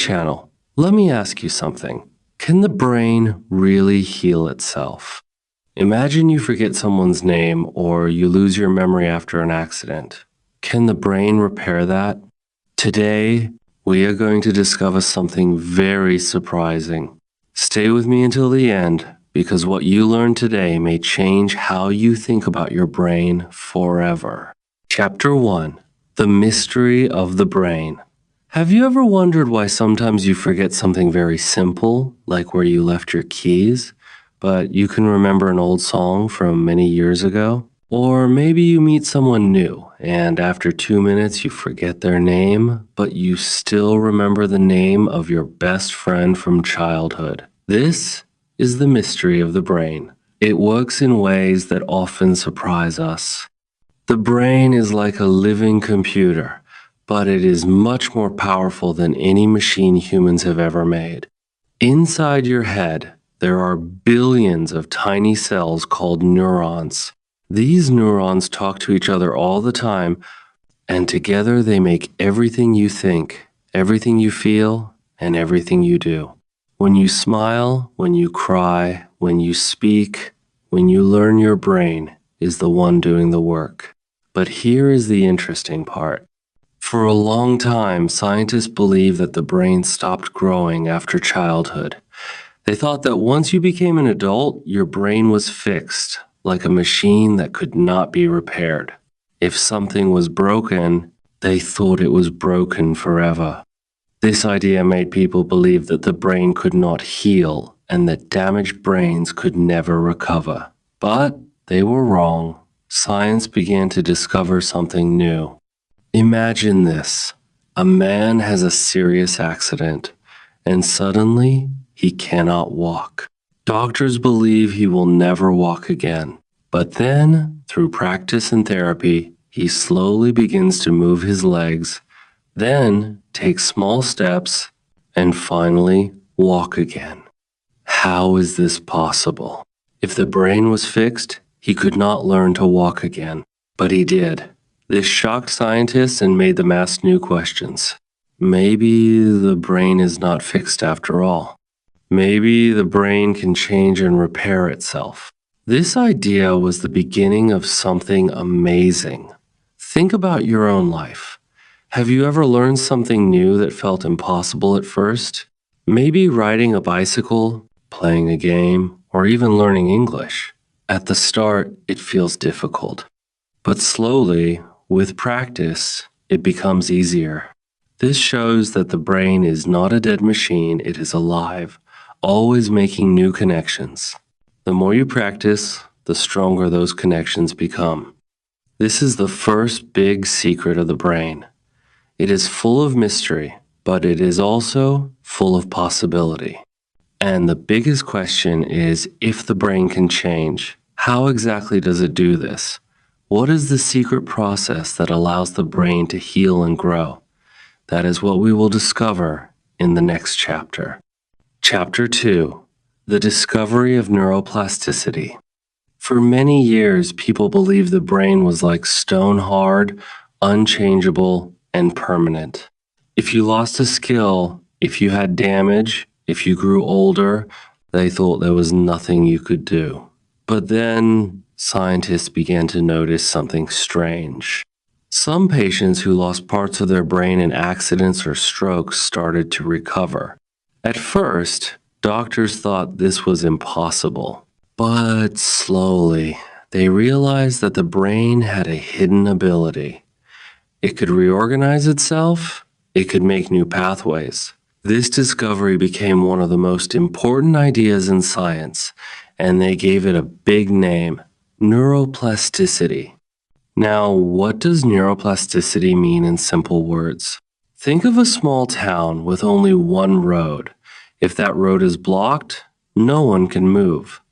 Channel. Let me ask you something. Can the brain really heal itself? Imagine you forget someone's name or you lose your memory after an accident. Can the brain repair that? Today, we are going to discover something very surprising. Stay with me until the end because what you learn today may change how you think about your brain forever. Chapter 1. The Mystery of the Brain. Have you ever wondered why sometimes you forget something very simple, like where you left your keys, but you can remember an old song from many years ago? Or maybe you meet someone new, and after 2 minutes you forget their name, but you still remember the name of your best friend from childhood. This is the mystery of the brain. It works in ways that often surprise us. The brain is like a living computer, but it is much more powerful than any machine humans have ever made. Inside your head, there are billions of tiny cells called neurons. These neurons talk to each other all the time, and together they make everything you think, everything you feel, and everything you do. When you smile, when you cry, when you speak, when you learn, your brain is the one doing the work. But here is the interesting part. For a long time, scientists believed that the brain stopped growing after childhood. They thought that once you became an adult, your brain was fixed, like a machine that could not be repaired. If something was broken, they thought it was broken forever. This idea made people believe that the brain could not heal and that damaged brains could never recover. But they were wrong. Science began to discover something new. Imagine this. A man has a serious accident, and suddenly he cannot walk. Doctors believe he will never walk again. But then, through practice and therapy, he slowly begins to move his legs, then take small steps, and finally walk again. How is this possible? If the brain was fixed, he could not learn to walk again, but he did. This shocked scientists and made them ask new questions. Maybe the brain is not fixed after all. Maybe the brain can change and repair itself. This idea was the beginning of something amazing. Think about your own life. Have you ever learned something new that felt impossible at first? Maybe riding a bicycle, playing a game, or even learning English. At the start, it feels difficult. But slowly, with practice, it becomes easier. This shows that the brain is not a dead machine, it is alive, always making new connections. The more you practice, the stronger those connections become. This is the first big secret of the brain. It is full of mystery, but it is also full of possibility. And the biggest question is if the brain can change. How exactly does it do this? What is the secret process that allows the brain to heal and grow? That is what we will discover in the next chapter. Chapter 2. The Discovery of Neuroplasticity. For many years, people believed the brain was like stone hard, unchangeable, and permanent. If you lost a skill, if you had damage, if you grew older, they thought there was nothing you could do. But then scientists began to notice something strange. Some patients who lost parts of their brain in accidents or strokes started to recover. At first, doctors thought this was impossible. But slowly, they realized that the brain had a hidden ability. It could reorganize itself, it could make new pathways. This discovery became one of the most important ideas in science, and they gave it a big name, neuroplasticity. Now, what does neuroplasticity mean in simple words? Think of a small town with only one road. If that road is blocked, no one can move.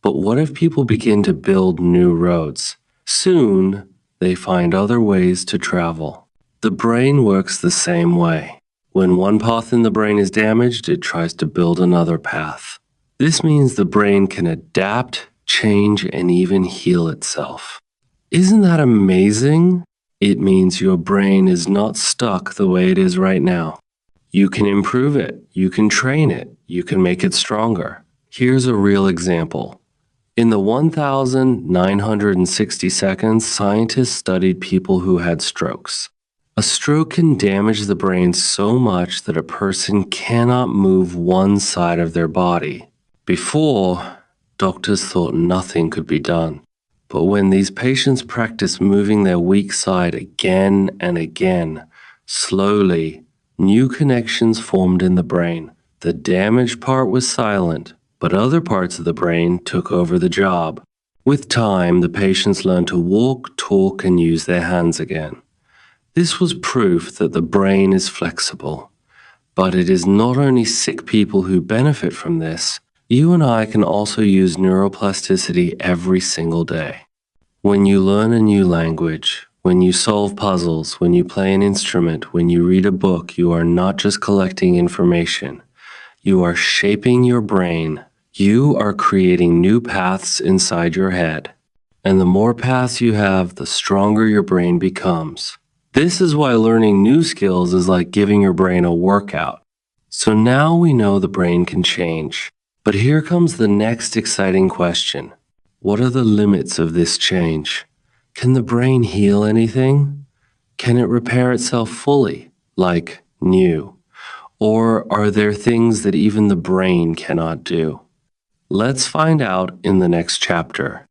But what if people begin to build new roads? Soon, they find other ways to travel. The brain works the same way. When one path in the brain is damaged, it tries to build another path. This means the brain can adapt, change, and even heal itself. Isn't that amazing? It means your brain is not stuck the way it is right now. You can improve it, you can train it, you can make it stronger. Here's a real example. In the 1,960 seconds, scientists studied people who had strokes. A stroke can damage the brain so much that a person cannot move one side of their body. Before, doctors thought nothing could be done. But when these patients practiced moving their weak side again and again, slowly, new connections formed in the brain. The damaged part was silent, but other parts of the brain took over the job. With time, the patients learned to walk, talk, and use their hands again. This was proof that the brain is flexible. But it is not only sick people who benefit from this. You and I can also use neuroplasticity every single day. When you learn a new language, when you solve puzzles, when you play an instrument, when you read a book, you are not just collecting information. You are shaping your brain. You are creating new paths inside your head. And the more paths you have, the stronger your brain becomes. This is why learning new skills is like giving your brain a workout. So now we know the brain can change. But here comes the next exciting question. What are the limits of this change? Can the brain heal anything? Can it repair itself fully, like new? Or are there things that even the brain cannot do? Let's find out in the next chapter.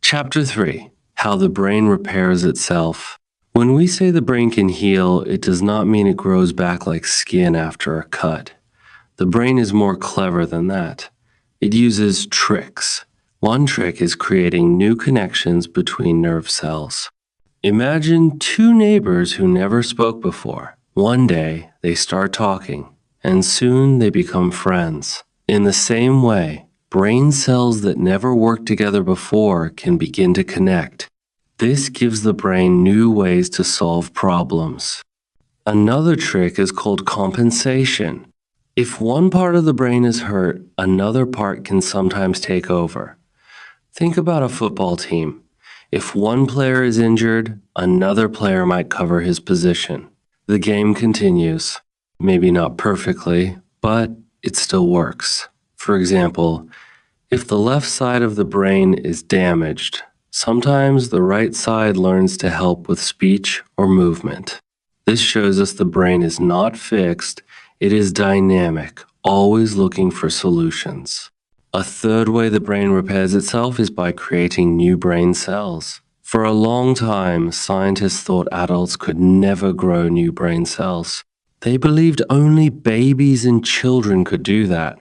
Chapter 3. How the brain repairs itself. When we say the brain can heal, it does not mean it grows back like skin after a cut. The brain is more clever than that. It uses tricks. One trick is creating new connections between nerve cells. Imagine two neighbors who never spoke before. One day, they start talking, and soon they become friends. In the same way, brain cells that never worked together before can begin to connect. This gives the brain new ways to solve problems. Another trick is called compensation. If one part of the brain is hurt, another part can sometimes take over. Think about a football team. If one player is injured, another player might cover his position. The game continues. Maybe not perfectly, but it still works. For example, if the left side of the brain is damaged, sometimes the right side learns to help with speech or movement. This shows us the brain is not fixed, it is dynamic, always looking for solutions. A third way the brain repairs itself is by creating new brain cells. For a long time, scientists thought adults could never grow new brain cells. They believed only babies and children could do that.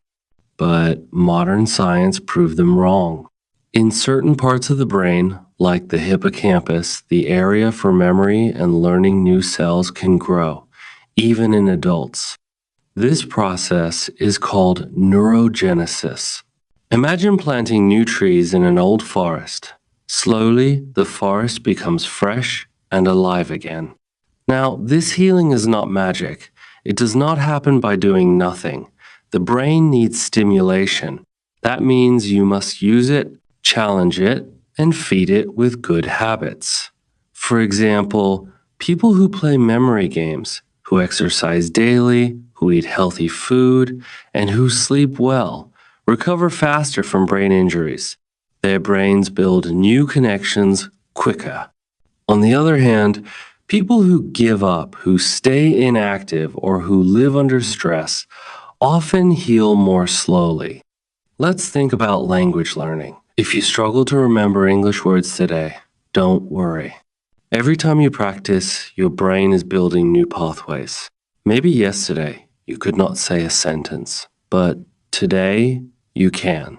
But modern science proved them wrong. In certain parts of the brain, like the hippocampus, the area for memory and learning new cells can grow, even in adults. This process is called neurogenesis. Imagine planting new trees in an old forest. Slowly, the forest becomes fresh and alive again. Now, this healing is not magic. It does not happen by doing nothing. The brain needs stimulation. That means you must use it, challenge it, and feed it with good habits. For example, people who play memory games, who exercise daily, who eat healthy food, and who sleep well, recover faster from brain injuries. Their brains build new connections quicker. On the other hand, people who give up, who stay inactive, or who live under stress often heal more slowly. Let's think about language learning. If you struggle to remember English words today, don't worry. Every time you practice, your brain is building new pathways. Maybe yesterday you could not say a sentence, but today you can.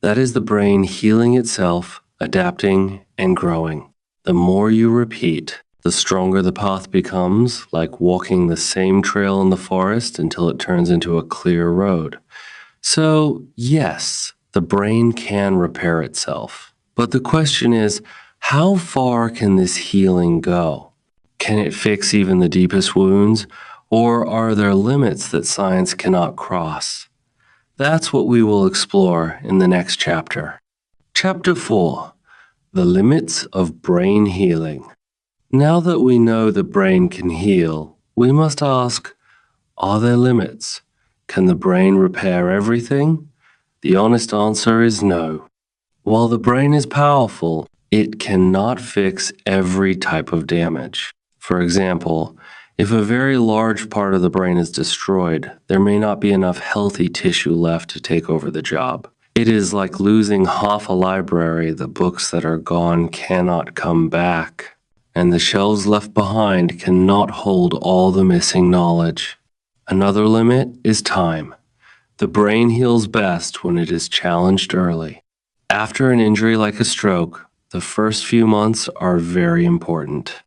That is the brain healing itself, adapting, and growing. The more you repeat, the stronger the path becomes, like walking the same trail in the forest until it turns into a clear road. So, yes, the brain can repair itself. But the question is, how far can this healing go? Can it fix even the deepest wounds, or are there limits that science cannot cross? That's what we will explore in the next chapter. Chapter 4. The Limits of Brain Healing. Now that we know the brain can heal, we must ask, Are there limits? Can the brain repair everything? The honest answer is no. While the brain is powerful, it cannot fix every type of damage. For example, if a very large part of the brain is destroyed, there may not be enough healthy tissue left to take over the job. It is like losing half a library. The books that are gone cannot come back, and the shelves left behind cannot hold all the missing knowledge. Another limit is time. The brain heals best when it is challenged early. After an injury like a stroke, the first few months are very important.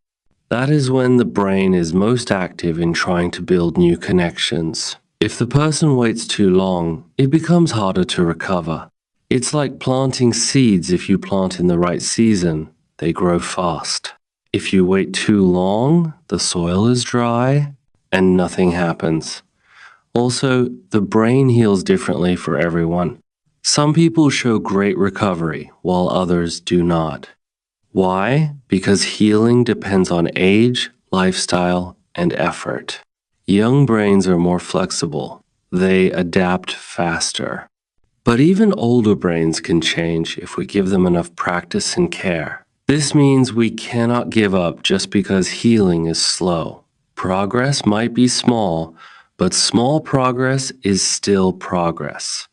That is when the brain is most active in trying to build new connections. If the person waits too long, it becomes harder to recover. It's like planting seeds. If you plant in the right season, they grow fast. If you wait too long, the soil is dry and nothing happens. Also, the brain heals differently for everyone. Some people show great recovery, while others do not. Why? Because healing depends on age, lifestyle, and effort. Young brains are more flexible. They adapt faster. But even older brains can change if we give them enough practice and care. This means we cannot give up just because healing is slow. Progress might be small, but small progress is still progress.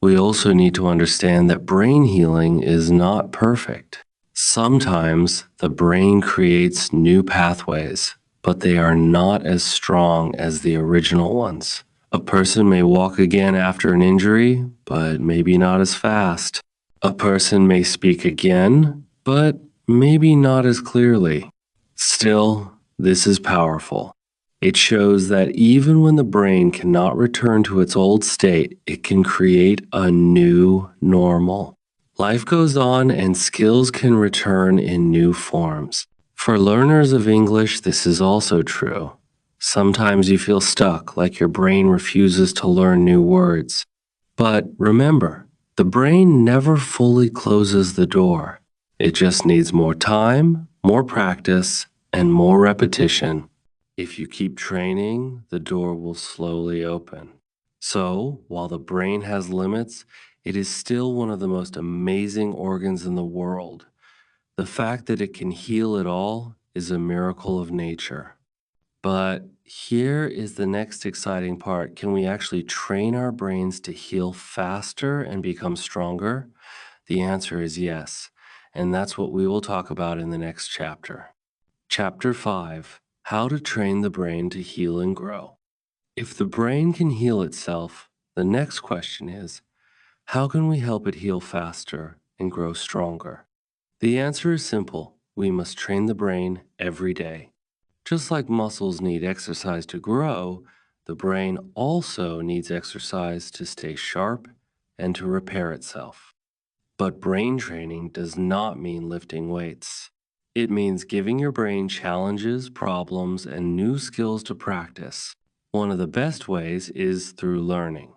We also need to understand that brain healing is not perfect. Sometimes the brain creates new pathways, but they are not as strong as the original ones. A person may walk again after an injury, but maybe not as fast. A person may speak again, but maybe not as clearly. Still, this is powerful. It shows that even when the brain cannot return to its old state, it can create a new normal. Life goes on and skills can return in new forms. For learners of English, this is also true. Sometimes you feel stuck, like your brain refuses to learn new words. But remember, the brain never fully closes the door. It just needs more time, more practice, and more repetition. If you keep training, the door will slowly open. So, while the brain has limits, it is still one of the most amazing organs in the world. The fact that it can heal it all is a miracle of nature. But here is the next exciting part. Can we actually train our brains to heal faster and become stronger? The answer is yes. And that's what we will talk about in the next chapter. Chapter 5: How to Train the Brain to Heal and Grow. If the brain can heal itself, the next question is, how can we help it heal faster and grow stronger? The answer is simple. We must train the brain every day. Just like muscles need exercise to grow, the brain also needs exercise to stay sharp and to repair itself. But brain training does not mean lifting weights. It means giving your brain challenges, problems, and new skills to practice. One of the best ways is through learning.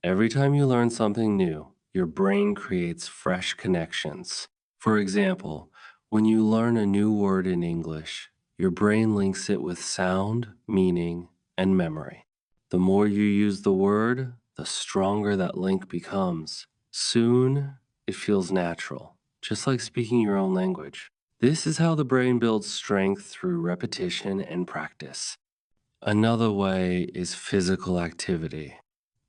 Every time you learn something new, your brain creates fresh connections. For example, when you learn a new word in English, your brain links it with sound, meaning, and memory. The more you use the word, the stronger that link becomes. Soon, it feels natural, just like speaking your own language. This is how the brain builds strength through repetition and practice. Another way is physical activity.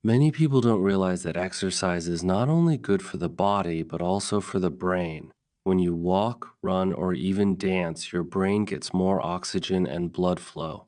Many people don't realize that exercise is not only good for the body, but also for the brain. When you walk, run, or even dance, your brain gets more oxygen and blood flow.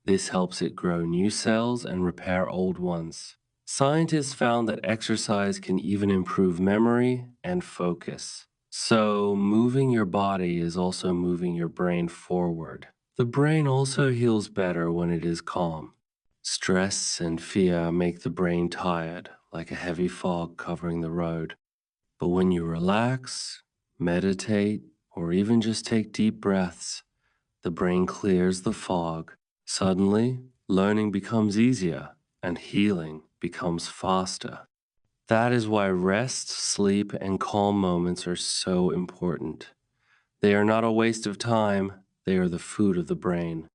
This helps it grow new cells and repair old ones. Scientists found that exercise can even improve memory and focus. So, moving your body is also moving your brain forward. The brain also heals better when it is calm. Stress and fear make the brain tired, like a heavy fog covering the road. But when you relax, meditate, or even just take deep breaths, the brain clears the fog. Suddenly, learning becomes easier and healing becomes faster. That is why rest, sleep, and calm moments are so important. They are not a waste of time, they are the food of the brain.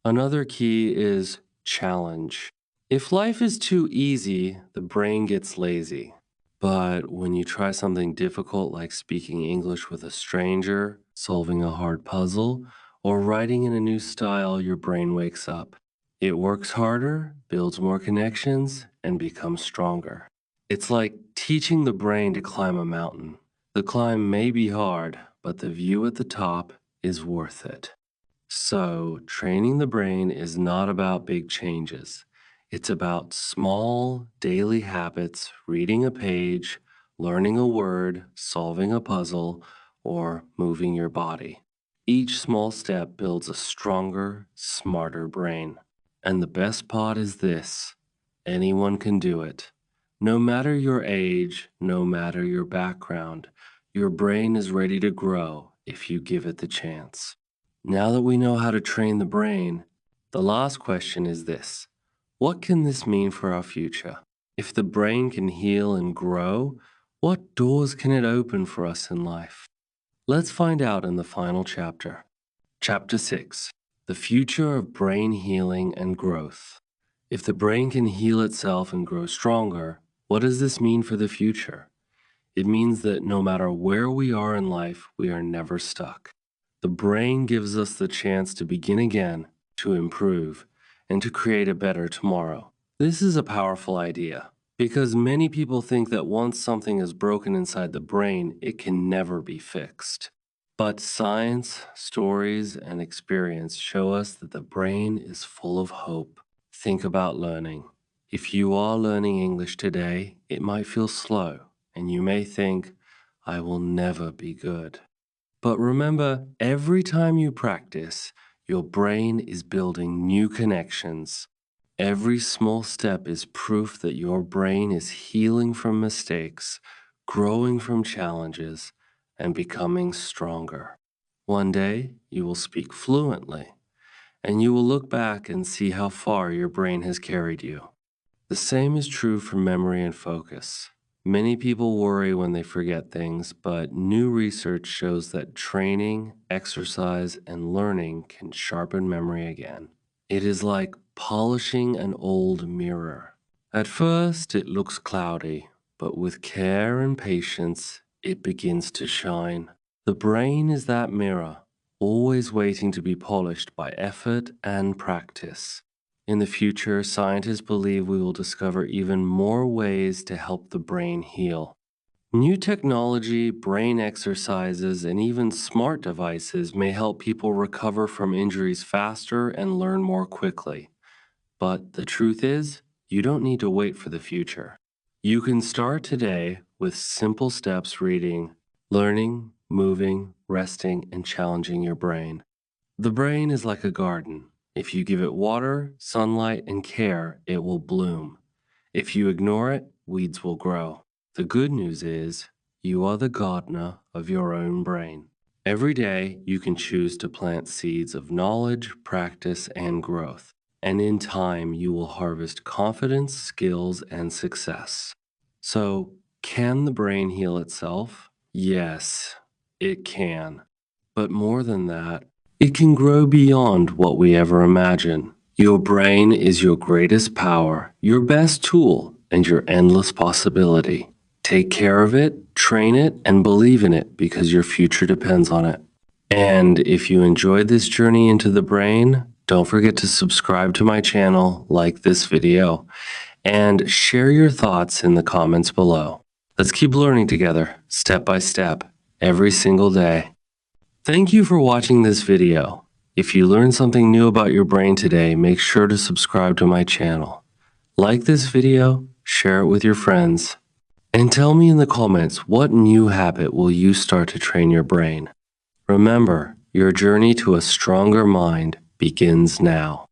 Another key is challenge. If life is too easy, the brain gets lazy. But when you try something difficult like speaking English with a stranger, solving a hard puzzle, or writing in a new style, your brain wakes up. It works harder, builds more connections, and becomes stronger. It's like teaching the brain to climb a mountain. The climb may be hard, but the view at the top is worth it. So, training the brain is not about big changes. It's about small daily habits, reading a page, learning a word, solving a puzzle, or moving your body. Each small step builds a stronger, smarter brain. And the best part is this: anyone can do it. No matter your age, no matter your background, your brain is ready to grow if you give it the chance. Now that we know how to train the brain, the last question is this: what can this mean for our future? If the brain can heal and grow, what doors can it open for us in life? Let's find out in the final chapter. Chapter 6: The Future of Brain Healing and Growth. If the brain can heal itself and grow stronger, what does this mean for the future? It means that no matter where we are in life, we are never stuck. The brain gives us the chance to begin again, to improve, and to create a better tomorrow. This is a powerful idea because many people think that once something is broken inside the brain, it can never be fixed. But science, stories, and experience show us that the brain is full of hope. Think about learning. If you are learning English today, it might feel slow, and you may think, I will never be good. But remember, every time you practice, your brain is building new connections. Every small step is proof that your brain is healing from mistakes, growing from challenges, and becoming stronger. One day, you will speak fluently, and you will look back and see how far your brain has carried you. The same is true for memory and focus. Many people worry when they forget things, but new research shows that training, exercise, and learning can sharpen memory again. It is like polishing an old mirror. At first, it looks cloudy, but with care and patience, it begins to shine. The brain is that mirror, always waiting to be polished by effort and practice. In the future, scientists believe we will discover even more ways to help the brain heal. New technology, brain exercises, and even smart devices may help people recover from injuries faster and learn more quickly. But the truth is, you don't need to wait for the future. You can start today with simple steps reading, learning, moving, resting, and challenging your brain. The brain is like a garden. If you give it water, sunlight, and care, it will bloom. If you ignore it, weeds will grow. The good news is, you are the gardener of your own brain. Every day, you can choose to plant seeds of knowledge, practice, and growth. And in time, you will harvest confidence, skills, and success. So, can the brain heal itself? Yes, it can. But more than that, it can grow beyond what we ever imagine. Your brain is your greatest power, your best tool, and your endless possibility. Take care of it, train it, and believe in it because your future depends on it. And if you enjoyed this journey into the brain, don't forget to subscribe to my channel, like this video, and share your thoughts in the comments below. Let's keep learning together, step by step, every single day. Thank you for watching this video. If you learned something new about your brain today, make sure to subscribe to my channel. Like this video, share it with your friends, and tell me in the comments what new habit will you start to train your brain. Remember, your journey to a stronger mind begins now.